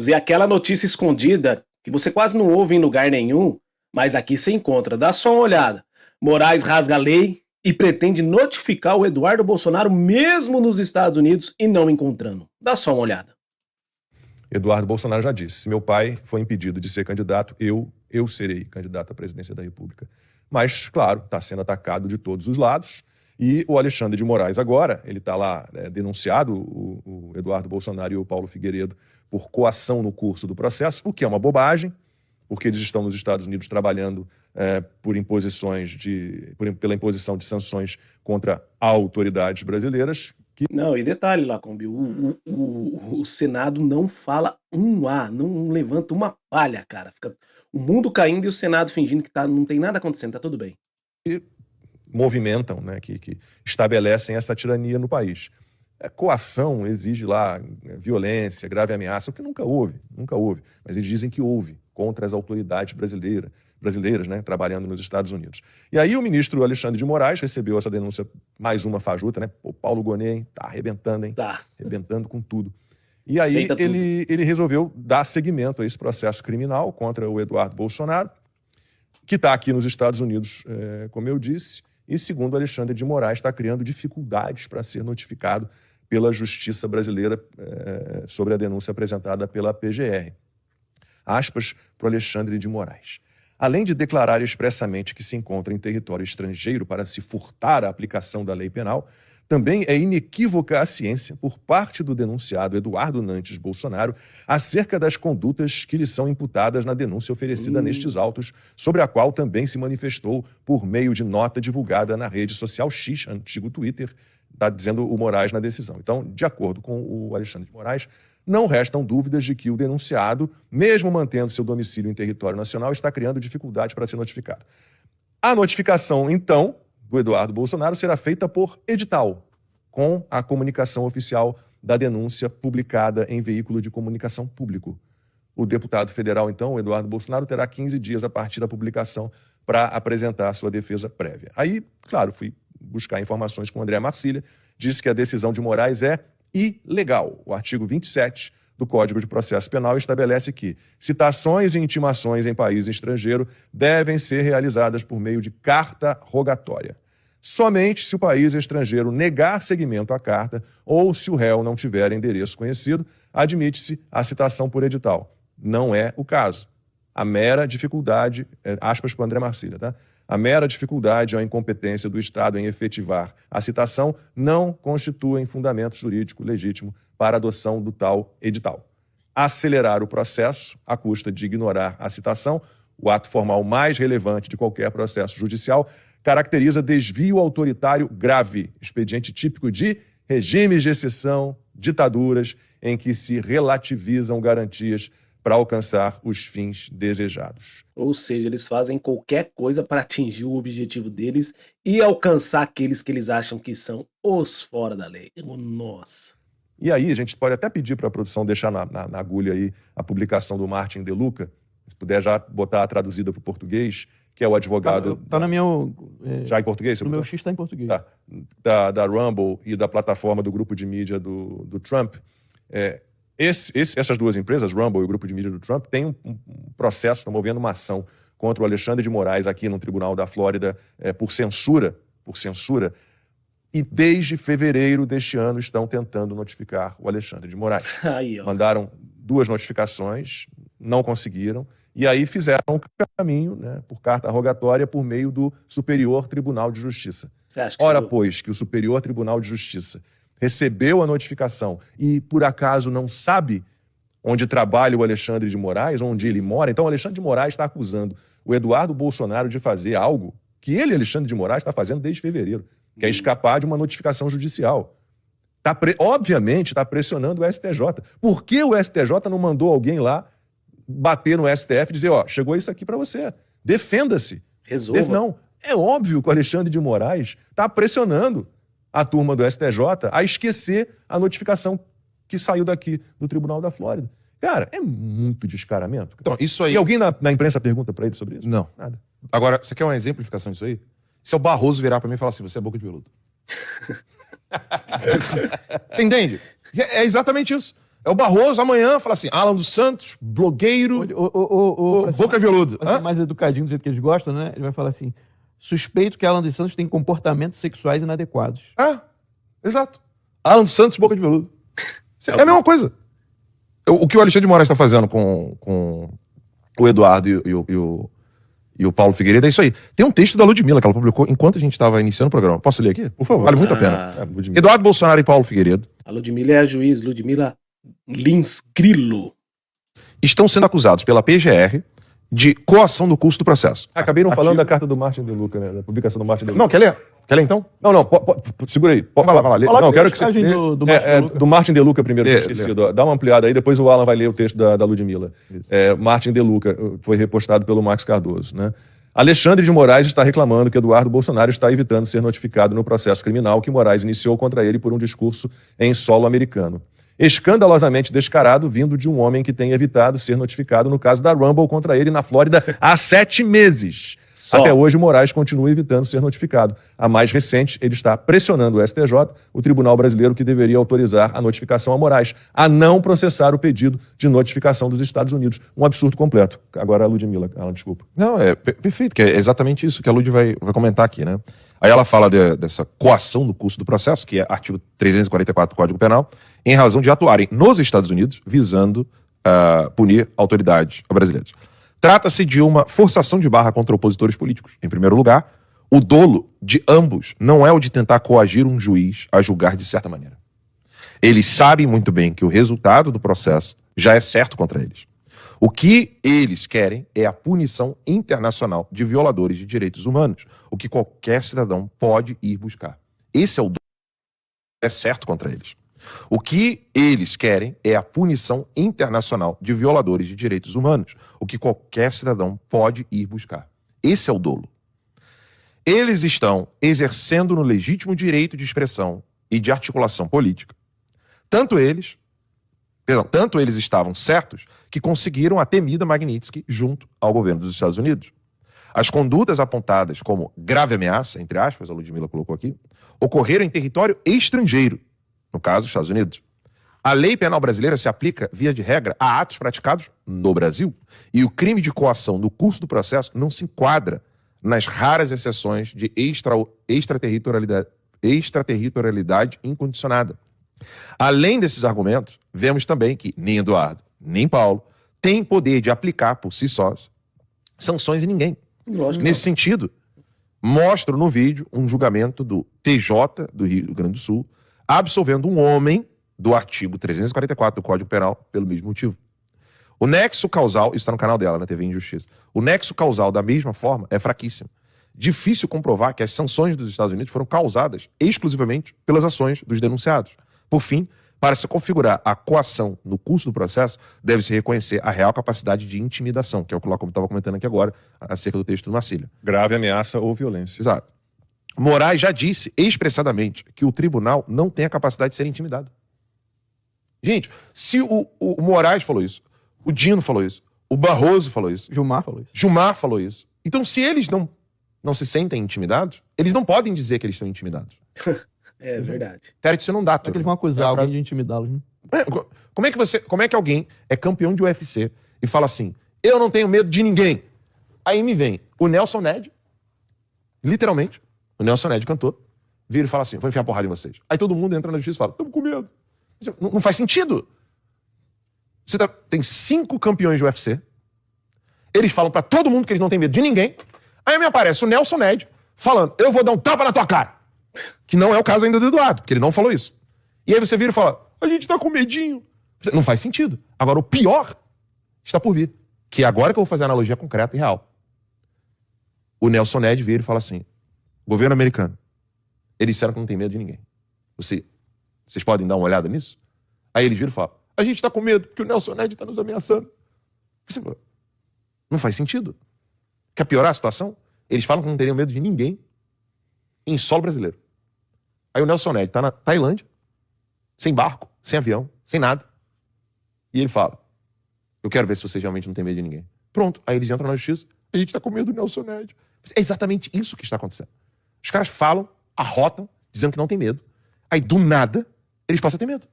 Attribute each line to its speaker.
Speaker 1: E aquela notícia escondida que você quase não ouve em lugar nenhum, mas aqui você encontra. Dá só uma olhada. Moraes rasga a lei e pretende notificar o Eduardo Bolsonaro mesmo nos Estados Unidos e não encontrando. Dá só uma olhada.
Speaker 2: Eduardo Bolsonaro já disse, se meu pai foi impedido de ser candidato, eu serei candidato à presidência da República. Mas, claro, está sendo atacado de todos os lados. E o Alexandre de Moraes agora, ele está lá denunciado, o Eduardo Bolsonaro e o Paulo Figueiredo, por coação no curso do processo, o que é uma bobagem, porque eles estão nos Estados Unidos trabalhando pela imposição de sanções contra autoridades brasileiras.
Speaker 1: Não, e detalhe, Lacombe, o Senado não fala um A, não levanta uma palha, cara. Fica o mundo caindo e o Senado fingindo que não tem nada acontecendo, tá tudo bem.
Speaker 2: E movimentam, né, que estabelecem essa tirania no país. Coação exige lá violência, grave ameaça, o que nunca houve. Mas eles dizem que houve contra as autoridades brasileiras, né, trabalhando nos Estados Unidos. E aí o ministro Alexandre de Moraes recebeu essa denúncia, mais uma fajuta, né? O Paulo Gonet, hein? Tá arrebentando, hein?
Speaker 1: Tá.
Speaker 2: Arrebentando com tudo. E aí ele resolveu dar seguimento a esse processo criminal contra o Eduardo Bolsonaro, que está aqui nos Estados Unidos, como eu disse, e segundo Alexandre de Moraes, está criando dificuldades para ser notificado pela Justiça brasileira sobre a denúncia apresentada pela PGR. Aspas para o Alexandre de Moraes. Além de declarar expressamente que se encontra em território estrangeiro para se furtar a aplicação da lei penal, também é inequívoca a ciência, por parte do denunciado Eduardo Nantes Bolsonaro, acerca das condutas que lhe são imputadas na denúncia oferecida nestes autos, sobre a qual também se manifestou por meio de nota divulgada na rede social X, antigo Twitter, está dizendo o Moraes na decisão. Então, de acordo com o Alexandre de Moraes, não restam dúvidas de que o denunciado, mesmo mantendo seu domicílio em território nacional, está criando dificuldades para ser notificado. A notificação, então, do Eduardo Bolsonaro será feita por edital, com a comunicação oficial da denúncia publicada em veículo de comunicação público. O deputado federal, então, o Eduardo Bolsonaro, terá 15 dias a partir da publicação para apresentar sua defesa prévia. Aí, claro, fui buscar informações com o André Marcília, disse que a decisão de Moraes é ilegal. O artigo 27 do Código de Processo Penal estabelece que citações e intimações em país estrangeiro devem ser realizadas por meio de carta rogatória. Somente se o país estrangeiro negar seguimento à carta ou se o réu não tiver endereço conhecido, admite-se a citação por edital. Não é o caso. A mera dificuldade, aspas para o André Marcília, tá? A mera dificuldade ou incompetência do Estado em efetivar a citação não constituem fundamento jurídico legítimo para a adoção do tal edital. Acelerar o processo à custa de ignorar a citação, o ato formal mais relevante de qualquer processo judicial, caracteriza desvio autoritário grave, expediente típico de regimes de exceção, ditaduras, em que se relativizam garantias para alcançar os fins desejados.
Speaker 1: Ou seja, eles fazem qualquer coisa para atingir o objetivo deles e alcançar aqueles que eles acham que são os fora da lei. Nossa.
Speaker 2: E aí, a gente pode até pedir para a produção deixar na agulha aí a publicação do Martin De Luca, se puder já botar a traduzida para o português, que é o advogado...
Speaker 3: Tá na minha...
Speaker 2: Já em português?
Speaker 3: No meu X está em português.
Speaker 2: Tá. Da Rumble e da plataforma do grupo de mídia do Trump. Essas duas empresas, Rumble e o grupo de mídia do Trump, têm um processo, estão movendo uma ação contra o Alexandre de Moraes aqui no Tribunal da Flórida por censura, e desde fevereiro deste ano estão tentando notificar o Alexandre de Moraes.
Speaker 1: Aí, ó.
Speaker 2: Mandaram 2 notificações, não conseguiram, e aí fizeram um caminho, né, por carta rogatória por meio do Superior Tribunal de Justiça.
Speaker 1: Você acha que
Speaker 2: Ora, pois, que o Superior Tribunal de Justiça recebeu a notificação e, por acaso, não sabe onde trabalha o Alexandre de Moraes, onde ele mora, então o Alexandre de Moraes está acusando o Eduardo Bolsonaro de fazer algo que ele, Alexandre de Moraes, está fazendo desde fevereiro, que é escapar de uma notificação judicial. Obviamente está pressionando o STJ. Por que o STJ não mandou alguém lá bater no STF e dizer, ó, chegou isso aqui para você, defenda-se.
Speaker 1: Resolva.
Speaker 2: Não, é óbvio que o Alexandre de Moraes está pressionando a turma do STJ a esquecer a notificação que saiu daqui do Tribunal da Flórida. Cara, é muito descaramento. Cara.
Speaker 3: Então, isso aí...
Speaker 2: E alguém na imprensa pergunta para ele sobre isso?
Speaker 3: Não.
Speaker 2: Nada.
Speaker 3: Agora, você quer uma exemplificação disso aí? Se o Barroso virar pra mim e falar assim, você é boca de veludo. Você entende? É exatamente isso. É o Barroso amanhã fala assim, Alan dos Santos, blogueiro, boca veludo.
Speaker 4: Mais educadinho do jeito que eles gostam, né? Ele vai falar assim, suspeito que Alan dos Santos tem comportamentos sexuais inadequados.
Speaker 3: Exato. Alan dos Santos, boca de veludo. É a mesma coisa. O que o Alexandre de Moraes está fazendo com o Eduardo e o Paulo Figueiredo é isso aí. Tem um texto da Ludmilla que ela publicou enquanto a gente estava iniciando o programa. Posso ler aqui?
Speaker 2: Por favor.
Speaker 3: Vale muito a pena. Eduardo Bolsonaro e Paulo Figueiredo.
Speaker 1: A Ludmilla é a juiz Ludmilla Lins Grillo.
Speaker 3: Estão sendo acusados pela PGR de coação do curso do processo.
Speaker 2: Acabei não falando da carta do Martin De Luca, né? Da publicação do Martin De Luca.
Speaker 3: Não, quer ler? Quer ler então?
Speaker 2: Não, segura aí.
Speaker 3: Vai lá.
Speaker 2: Não, quero que você...
Speaker 4: Do
Speaker 2: Martin De Luca primeiro, tinha esquecido. Dá uma ampliada aí, depois o Alan vai ler o texto da Ludmilla. Martin De Luca, foi repostado pelo Max Cardoso, né? Alexandre de Moraes está reclamando que Eduardo Bolsonaro está evitando ser notificado no processo criminal que Moraes iniciou contra ele por um discurso em solo americano. Escandalosamente descarado, vindo de um homem que tem evitado ser notificado no caso da Rumble contra ele na Flórida há 7 meses. Até hoje, Moraes continua evitando ser notificado. A mais recente, ele está pressionando o STJ, o Tribunal Brasileiro que deveria autorizar a notificação a Moraes, a não processar o pedido de notificação dos Estados Unidos. Um absurdo completo. Agora a Ludmilla, Alan, desculpa.
Speaker 3: Não, é perfeito, que é exatamente isso que a Lud vai comentar aqui, né? Aí ela fala dessa coação do curso do processo, que é artigo 344 do Código Penal, em razão de atuarem nos Estados Unidos visando punir autoridades brasileiras. Trata-se de uma forçação de barra contra opositores políticos. Em primeiro lugar, o dolo de ambos não é o de tentar coagir um juiz a julgar de certa maneira. Eles sabem muito bem que o resultado do processo já é certo contra eles. O que eles querem é a punição internacional de violadores de direitos humanos, o que qualquer cidadão pode ir buscar. Esse é o dolo que é certo contra eles. O que eles querem é a punição internacional de violadores de direitos humanos, o que qualquer cidadão pode ir buscar. Esse é o dolo. Eles estão exercendo no legítimo direito de expressão e de articulação política. Tanto eles estavam certos que conseguiram a temida Magnitsky junto ao governo dos Estados Unidos. As condutas apontadas como grave ameaça, entre aspas, a Ludmilla colocou aqui, ocorreram em território estrangeiro, no caso, dos Estados Unidos. A lei penal brasileira se aplica, via de regra, a atos praticados no Brasil. E o crime de coação no curso do processo não se enquadra nas raras exceções de extraterritorialidade incondicionada. Além desses argumentos, vemos também que nem Eduardo, nem Paulo têm poder de aplicar por si sós sanções em ninguém. Nesse sentido, mostro no vídeo um julgamento do TJ do Rio Grande do Sul absolvendo um homem do artigo 344 do Código Penal pelo mesmo motivo. O nexo causal, isso está no canal dela, na TV Injustiça, o nexo causal da mesma forma é fraquíssimo. Difícil comprovar que as sanções dos Estados Unidos foram causadas exclusivamente pelas ações dos denunciados. Por fim, para se configurar a coação no curso do processo, deve-se reconhecer a real capacidade de intimidação, que é o que eu estava comentando aqui agora, acerca do texto do Marcílio.
Speaker 2: Grave ameaça ou violência.
Speaker 3: Exato. Moraes já disse expressadamente que o tribunal não tem a capacidade de ser intimidado. Gente, se o Moraes falou isso, o Dino falou isso, o Barroso falou isso,
Speaker 4: Gilmar falou isso.
Speaker 3: Então, se eles não se sentem intimidados, eles não podem dizer que eles estão intimidados.
Speaker 1: É verdade.
Speaker 3: Férez, isso não dá.
Speaker 4: Como é que eles vão acusar alguém de intimidá-los, né?
Speaker 3: Como é que alguém é campeão de UFC e fala assim, eu não tenho medo de ninguém? Aí me vem o Nelson Ned, literalmente, o Nelson Ned cantor, vira e fala assim, vou enfiar porrada em vocês. Aí todo mundo entra na justiça e fala, estamos com medo. Não faz sentido. Você tem 5 campeões de UFC, eles falam pra todo mundo que eles não têm medo de ninguém, aí me aparece o Nelson Ned falando, eu vou dar um tapa na tua cara. Que não é o caso ainda do Eduardo, porque ele não falou isso. E aí você vira e fala, a gente tá com medinho. Não faz sentido. Agora, o pior está por vir. Que é agora que eu vou fazer a analogia concreta e real. O Nelson Ned vira e fala assim, governo americano, eles disseram que não tem medo de ninguém. Vocês podem dar uma olhada nisso? Aí eles viram e falam, a gente tá com medo porque o Nelson Ned tá nos ameaçando. Não faz sentido. Quer piorar a situação? Eles falam que não teriam medo de ninguém em solo brasileiro. Aí o Nelson Ned tá na Tailândia, sem barco, sem avião, sem nada. E ele fala, eu quero ver se vocês realmente não têm medo de ninguém. Pronto, aí eles entram na justiça, a gente tá com medo do Nelson Ned. É exatamente isso que está acontecendo. Os caras falam, arrotam, dizendo que não tem medo. Aí do nada, eles passam a ter medo.